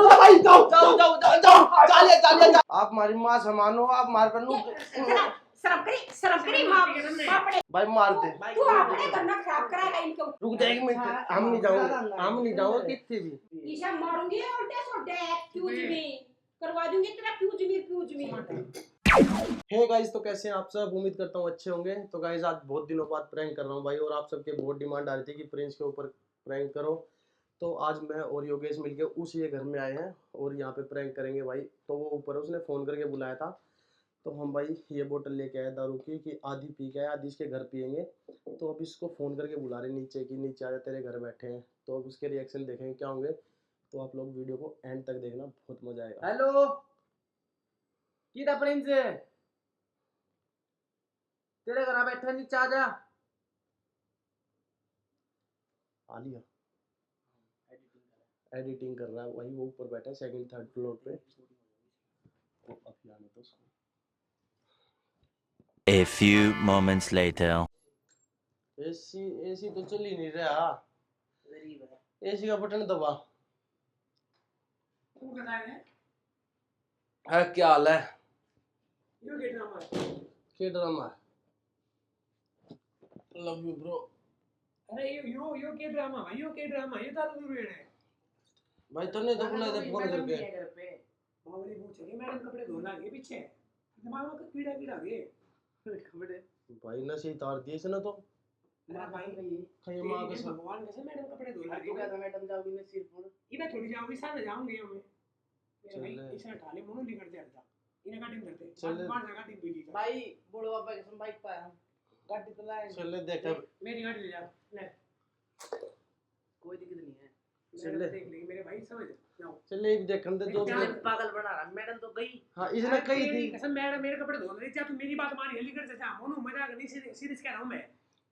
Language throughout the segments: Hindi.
भाई जाओ जाओ जाओ जाओ जाओ। आप हमारी माँ समानो, आप मार कर भाई मार दे। तू अपने करना खराब कराएगा इनको। रुक जा 1 मिनट, हम नहीं जाओगे कितने भी। ईशा मारूंगी उल्टे सोटे फ्यूज में करवा दूंगी तेरा फ्यूज में। हे गाइस, तो कैसे हैं आप सब? उम्मीद करता हूँ अच्छे होंगे। तो गाइस आज बहुत दिनों बाद प्रैंक कर रहा हूँ भाई, और आप सबके बहुत डिमांड आ रही थी कि प्रिंस के ऊपर प्रैंक करो। तो आज मैं और योगेश मिलके उसी घर में आए हैं और यहाँ पे प्रैंक करेंगे भाई। तो वो ऊपर उसने फ़ोन करके बुलाया था, तो हम भाई ये बोतल लेके आए दारू की कि आधी पी के आए, आधी इसके घर पियेंगे। तो अब इसको फ़ोन करके बुला रहे नीचे कि नीचे आ जा, तेरे घर बैठे हैं। तो अब उसके रिएक्शन देखेंगे क्या होंगे। तो आप लोग वीडियो को एंड तक देखना, बहुत मजा आएगा। हेलो प्रिंस, तेरे घर बैठा नीचे आ जा। आलिया एडिटिंग कर रहा है वही, वो ऊपर बैठा है सेकंड थर्ड फ्लोर पे। तो A few moments later. AC तो चल ही नहीं रहा। एसी का बटन दबा। है क्या हाल है? क्या ड्रामा? Love you bro. अरे यो के ड्रामा भाई, यो के ड्रामा, ये दारू दूर है भाई तूने तो बुलाया था फोन करके। बावली पूछ रही मैडम कपड़े धोना के पीछे दिमाग में कीड़ा गए कपड़े। भाई नशे तार दिए इसने तो। भाई कहीं मां के सब भगवान कैसे मैडम कपड़े धोना तू कहता मैडम जाओगी ना सिर पर, इबे थोड़ी जाऊंगी सामने जाऊंगे मैं। मेरे भाई इसे हटा ले, मोनो नहीं करते हटता इन्हें कटिंग करते बाहर जगह टिप भी भाई बोलो बाबा कसम बाइक पाया हम गाड़ी तो लाए। चले देख मेरी गाड़ी ले जा ले, कोई दिक्कत नहीं है। चले देख ले मेरे भाई, समझ जाओ। चले एक देखन दे जो पागल बना रहा। मैडम तो गई। हां इसने कही थी कसम मैडम मेरे कपड़े धो रही थी, तू मेरी बात मानी हल्ली कर जा। मोनो मजाक नहीं, सीरियस कह रहा हूं मैं।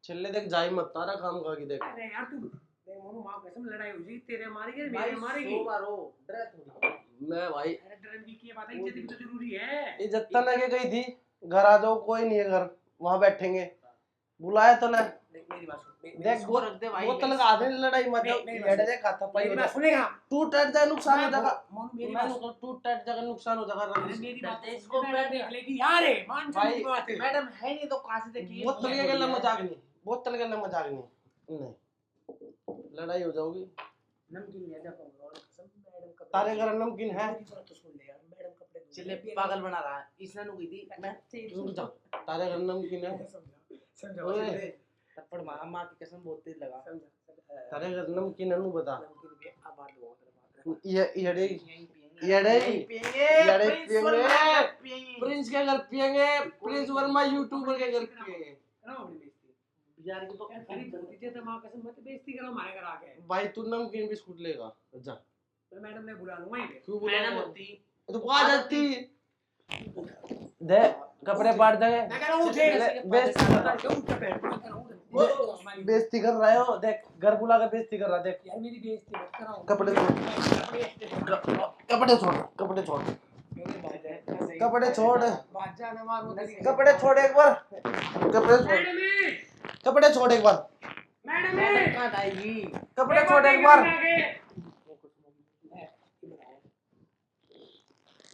चले देख जाई मत तारा काम का की देख। अरे यार तू देख मोनो मां कसम लड़ाई हो जी, तेरे मारेगी मेरे मारेगी। मारो डर थोड़ी। मैं भाई अरे डरन की बात है, इज्जत भी तो जरूरी है। इज्जत तो लगे गई थी। घर आ जाओ, कोई नहीं है घर, वहां बैठेंगे। बुलाया तो ना देख मेरी बात सुन, देख वो रख दे भाई। बोतल का आधे लड़ाई मत लड़ दे खाता पाई। मेरी बात सुनेगा? टूट टट जाए नुकसान हो जाएगा। मेरी बात तो टूट टट जाएगा नुकसान हो जाएगा। मेरी बात इसको मैं देख लेगी यार। है मान भाई बात है मैडम है नहीं तो कहां से देखी? बोतल के गले मजाक नहीं, बोतल के गले मजाक नहीं, लड़ाई हो जाओगी। नमकीन ले जा कसम मैडम का तारे घर नमकीन है। तो सुन ले यार, मैडम कपड़े चले पागल बना रहा है। इसने नु गई थी मैं रुक जा। तारे घर नमकीन है। समझाओ थप्पड़ मारा, मां की कसम बहुत तेज लगा। तारे घर नमकीन है नु बता। नमकीन भी अब बात बहुत ये येड़े प्रिंस के घर पिएंगे, प्रिंस वर्मा यूट्यूबर के घर पिएंगे। यार की तो खरीद होती थी तो मां कसम मत बेइज्जती करो हमारे घर आके। भाई तू नमकीन बिस्कुट लेगा जा। तो मैडम ने बुला लूंगा ही। क्यों बुला मैडम होती तो आ जाती। दे कपड़े पाट देंगे। मैं कह रहा हूं बेइज्जती कर रहे हो। देख घर बुला के बेइज्जती कर रहा। देख यार मेरी बेइज्जती मत कराओ। कपड़े छोड़, कपड़े छोड़, कपड़े छोड़, कपड़े छोड़, बात जाना मारो। कपड़े छोड़ एक बार, कपड़े छोड़, कपड़े छोड़ एक बार, मैडम कहां आएगी? कपड़े छोड़ एक बार।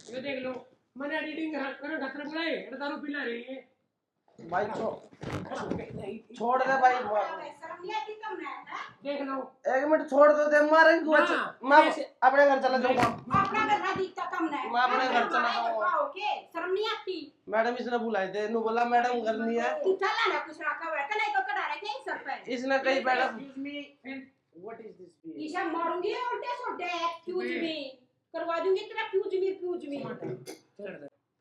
ये देख लो मैंने एडिटिंग कर डॉक्टर बुलाए, दारू पिला रही है भाई छोड़ दे भाई। देख लो 1 मिनट छोड़ दो दे मारेंगे कुछ। मैं अपने घर चला जाऊंगा। अपना घर ना दिखता कम ना मैं अपने घर चला जाऊंगा। ओके शर्म नहीं आती? मैडम इसने बुलाए थे, नु बोला मैडम घर नहीं है। तू चला ना कुछ रखा हुआ है नहीं तो कड़ा रखे सर पे। इसने कही madam excuse me, what is this? ईशा मारूंगी उल्टे सोटे फ्यूज में करवा दूंगी तेरा फ्यूज में।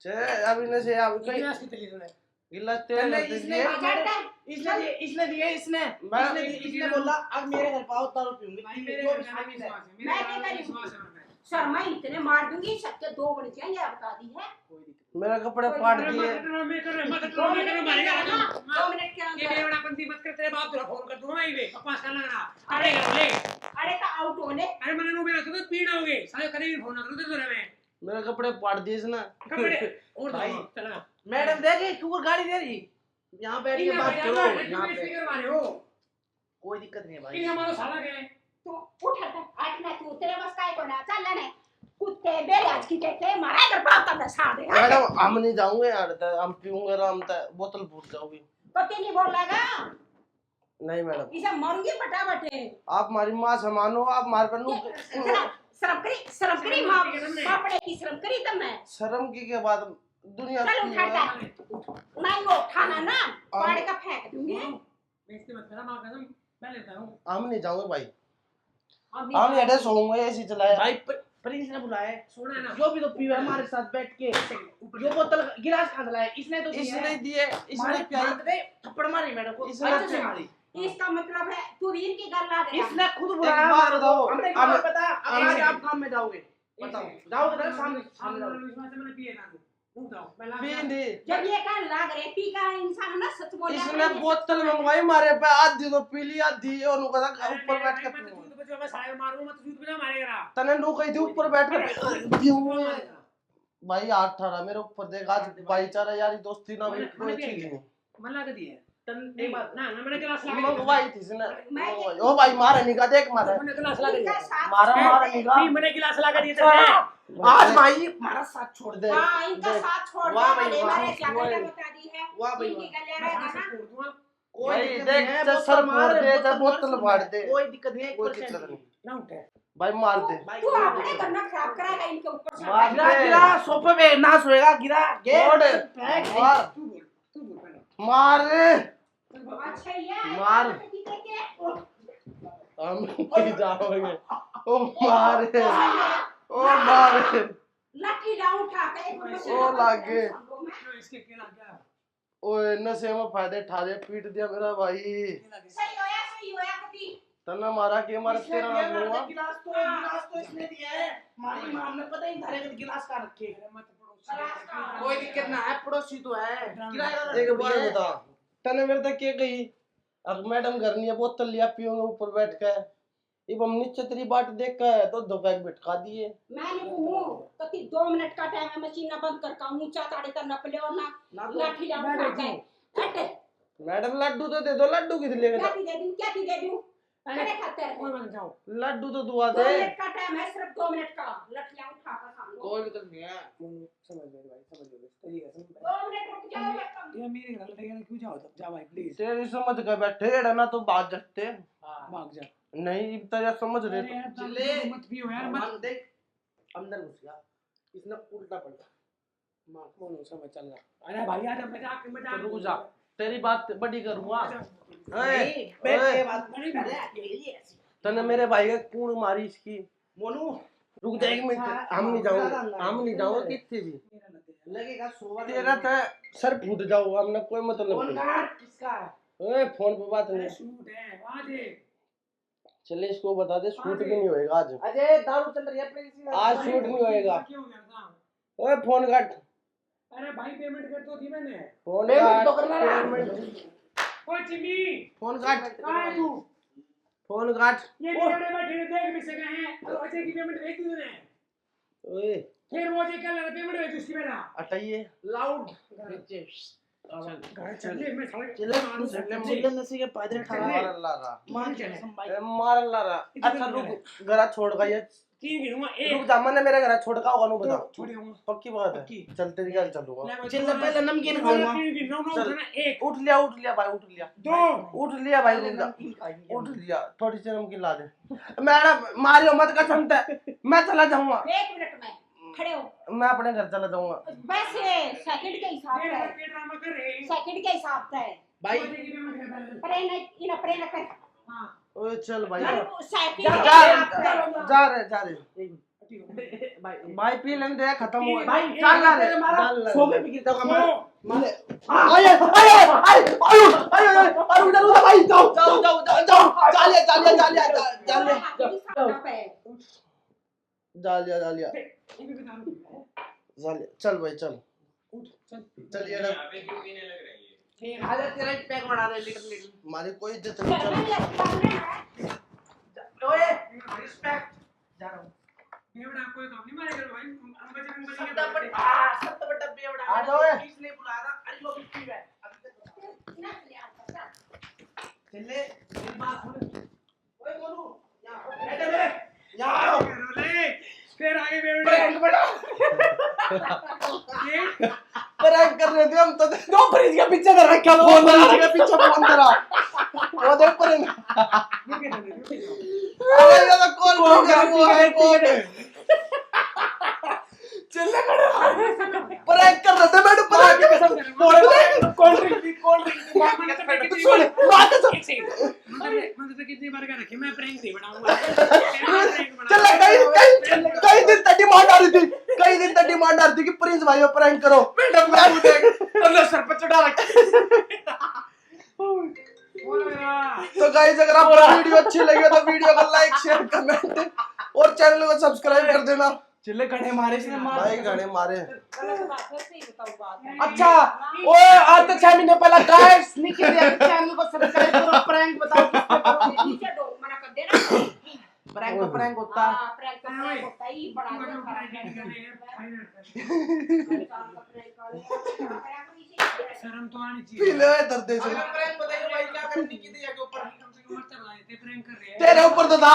छे अभी न से अब कहीं गिलास कितनी तूने? गिलास तेरे इसने दिए इसने बोला अब मेरे घर पाओ तारो पीऊंगी। भाई मेरे घर का विश्वास है, मेरे घर का विश्वास है। शर्मा इतने मार दूंगी सबके 2 बन जाएंगे ये बता दी है। मेरा कपड़े पाट दिए। 2 मिनट के ये अंदर बेवड़ा पंती मत कर, तेरे बाप तेरा फोन कर दूंगा मैं ये बकवास करना ना। अरे ले अरे का आउट होने अरे मैंने नो मेरा तो पीना हो गए साले कभी भी फोन ना करो तो मैं मेरे कपड़े पाट दिए इसने। कपड़े और भाई चला मैडम देखे क्यों गाड़ी दे रही? यहाँ बैठ के बात करो। यहाँ पे स्पीकर मारे हो, कोई दिक्कत नहीं है भाई। ये हमारा साला क्या है? तो उठ हट ना तू की कहते मारा कर बाप तब साड़ दे मैडम हम नहीं जाऊंगे यार, हम पीऊंगे आराम से, बोतल फूट जाओगी। पति नहीं बोल लगा नहीं मैडम, इसे मरूंगी फटाफट। आप हमारी माँ समान हो, आप मार कर शर्म करी माँ बापड़े की शर्म करी तब मैं शर्म की के बाद दुनिया चल की है। उठाता नहीं वो उठाना ना पाड़ का फेंक दूंगी। बेइज्जती मत करा, माँ कसम मैं लेता हूँ। हम नहीं जाऊंगे भाई, अब हम एड्रेस सोऊंगे, ऐसी चलाए। भाई प्रिंस ने बुलाया है, सोना है ना जो भी तो पीवा है हमारे साथ बैठ के, जो बोतल गिलास खा लाया इसने तो इसने दिए, इसने इसने पियाई, थप्पड़ मारी मैडम को, इसने अच्छे से मारी। इसका मतलब है तू वीर की गल ला गया। इसने खुद एक बुलाया बात हमारे बताओ, को, हमने हम- क्या पता अब आज आप काम में जाओगे, बताओ जाओगे ना सामने सामने जाओ। विश्वास से मैंने पिए ना तू जाओ मैं ला पी ली। जब ये कह लाग रहे पी का इंसान ना सच बोल इसने बोतल मंगवाई मारे पे, आधी तो पी ली, आधी और नुका था ऊपर बैठ के मैं तो जूत बचो मैं सारे मारूंगा मत जूत बजा मारेगा। तने नु कही थी ऊपर बैठ के भाई 18 मेरे ऊपर देख, आज भाईचारा यारी दोस्ती ना भी कोई चीज नहीं मन लगा दी है एक बात ना ना मैंने गिलास ला के मंगवाई थी इसने मंगवाई। ओ भाई मारे निका देख मारे, मैंने गिलास ला के दिया मारा मारा निका। नहीं मैंने गिलास ला के दिया तेरे आज भाई हमारा साथ छोड़ दे। हां इनका साथ छोड़ वाह दे भाई, मारे वाह, क्या वाह। कहते बता दी है वाह भाई, इनकी वाह। गले रहेगा ना कोई भाई दिक्कत देख, नहीं है, जब बोतल सर मार, फोड़ दे, जब बोतल बोतल मार, फाड़ दे, कोई दिक्कत नहीं है, कोई 1% दिक्कत नहीं ना उठे भाई, मार दे तू अपने करना खराब कराएगा इनके ऊपर से मार गिरा दे। गिरा सोफे पे ना सोएगा, गिरा छोड़। फेंक। मार तू बोल पहले मार अच्छा ये मार। हम नहीं जाओगे, ओ मार ओ मार लट्ठी डाउन उठा के एक मिनट ओ लागे। इसके केला क्या ओए नशे में फायदे ठा दे, पीट दिया मेरा भाई। सही होया कभी तना मारा के मारा, इसने तेरा दिया नाम मेरे हुआ। को गिलास तो इसने दिया है, हमारी मां ने पता ही नहीं था गिलास का रखे। मत पड़ो कोई दिक्कत ना है, पड़ोसी तो है, किराएदार एक तो बात है। बता, तने मेरे तक क्या कही, अब मैडम घर नहीं है, बोतल लिया पियोगे ऊपर बैठ के, अब हम नीचे तेरी बाट देख के तो दोपहर बिठका दिए। मैंने कहूँ कति 2 मिनट का टाइम है, मशीन बंद कर का ऊंचा ताड़े कर नपले और ना लाठी डाउन उठा के हट मैडम लड्डू तो दे दो, लड्डू किधर लेके क्या ती दे दूं करे खाते हैं कोई मत जाओ लड्डू तो दुआ 2 दे। मिनट का टाइम है, सिर्फ 2 मिनट का लठियां उठा कर सामने कोई दिक्कत नहीं है। समझ गए भाई समझ गए तेरी कसम 2 मिनट रुक जाओ बस ये मेरे घर लगे क्यों जाओ तब जा भाई प्लीज तेरी समझ के बैठे है ना तो बात जगते भाग जा नहीं, तेरा समझ रहे अरे यार चिल्ले। मत पियो यार मत मान देख अंदर घुस गया, इसने उल्टा पलटा मार। मोनो समझ चल रहा अरे भाई यार मजाक तो रुक जा, तेरी बात बड़ी करूंगा। नहीं, बैठ के बात नहीं कर कर रहा है। तने मेरे भाई के कूण मारी इसकी। मोनू रुक जा एक मिनट, हम नहीं जाओगे, हम नहीं जाओगे कितने भी, लगेगा सोवा तेरा तो सर फूट जाओ, हमने कोई मतलब फोन नहीं। काट किसका है? ओए फोन पे बात अरे नहीं, शूट है वहां दे चले इसको बता दे, शूट भी नहीं होएगा आज, अजय दारू चल रही है अपने किसी आज शूट नहीं होएगा। क्यों हो गया था ओए फोन काट, अरे भाई पेमेंट कर तो दी मैंने फोन पेमेंट काट, तो करना ना। पेमेंट, ओ चिमी फोन काट, कहां है तू फोन काट। ये वीडियो बैठे देख भी सके हैं और अजय की पेमेंट भेज दी तूने ओए फिर वो अजय क्या लगा पेमेंट भेज उसकी बेटा हटाइए, लाउड घर चल मैं साले चिल्ले नसी के पादरे ठहरा मार अल्लाह रा, मान के कसम भाई। मार अल्लाह रा। अच्छा रुक, घरा छोड़ का ये, तीन गिनूंगा रुक एक जा, मैंने मेरे घर छोड़ का होगा नु बता, छोड़ दूंगा पक्की बात है, पक्की। चल तेरी घर चलूंगा। चिल्ले पहले नमकीन खाऊंगा। तीन गिनूंगा चल। उठाना एक उठ लिया भाई, उठ लिया, दो उठ लिया भाई, पहले रुक जा, नमकीन खाएंगे। उठ लिया, थोड़ी सी नमकीन ला दे। मैडम मारियो मत कसम से, मैं चला जाऊंगा, 1 मिनट में खड़े हो मैं अपने घर चला जाऊंगा। वैसे सेकंड के हिसाब मेरे से पे ड्रामा कर रहे हैं सेकंड के हिसाब से भाई अजय की पेमेंट कर पहले प्रेन इन प्रेन कर हां ओए चल भाई, सेकंड जा के जा हिसाब से जा रहे भाई भाई, पी लेने दे, खत्म हुआ भाई चल ला रे, तेरे मारा चल ला रे। सोफे पे गिर जाऊंगा मैं। मारे आये आये आये आये उधर भाई, जाओ जाओ जाओ जाओ जाओ, जालिया जालिया जालिया जालिया जालिया ये भी बता दो जालिया, चल भाई चल, उठ चल चलिए ना, ठीक आजा तेरा पैक बना दे लिटिल हमारी कोई इज्जत नहीं, चल ओए रिस्पेक्ट जा रहा हूं। बेवड़ा कोई काम नहीं मारेगा भाई हम बचे सब बड़ा बेवड़ा आ जाओ ए। इसलिए बुलाया था। अरे वो कितनी है चले मेरी बात सुन। ओए मोनू यहां बैठ ले, यहां आओ। ले फिर आगे बेवड़े प्रैंक बना प्रैंक कर रहे थे हम तो। दो फ्रिज के पीछे कर रखा लो फोन धरा के पीछे फोन धरा वो देख पर अरे ये तो कॉल कर वो है कौन चले खड़े प्रैंक कर रहे थे मैंने प्रैंक कोल्ड ड्रिंक सुन बात तो मैंने कितनी बार कह रखी मैं प्रैंक नहीं बनाऊंगा चल कई दिन तक डिमांड आ रही थी कि प्रिंस भाई प्रैंक करो मैडम मैं देख अंदर सर पर चढ़ा रखा तो गाइस अगर आपको वीडियो अच्छी लगी हो तो वीडियो को लाइक शेयर कमेंट और चैनल को सब्सक्राइब कर देना। चिल्ले गड़े मारे इसने भाई गाने मारे गलत बात है, सही बताओ बात है। अच्छा ओए आज तो 6 महीने पहले गाइस लिख दिया चैनल को सब्सक्राइब करो प्रैंक बताओ किस पे करो नीचे दो मना कर देना। प्रैंक तो प्रैंक होता हाँ, प्रैंक तो प्रैंक होता ही बड़ा प्रैंक शर्म तो आनी पी चाहिए ले दर्द से प्रैंक बताइए भाई क्या करनी की थी आगे ऊपर कम से कम मर चल रहे थे प्रैंक कर रहे हैं तेरे ऊपर तो था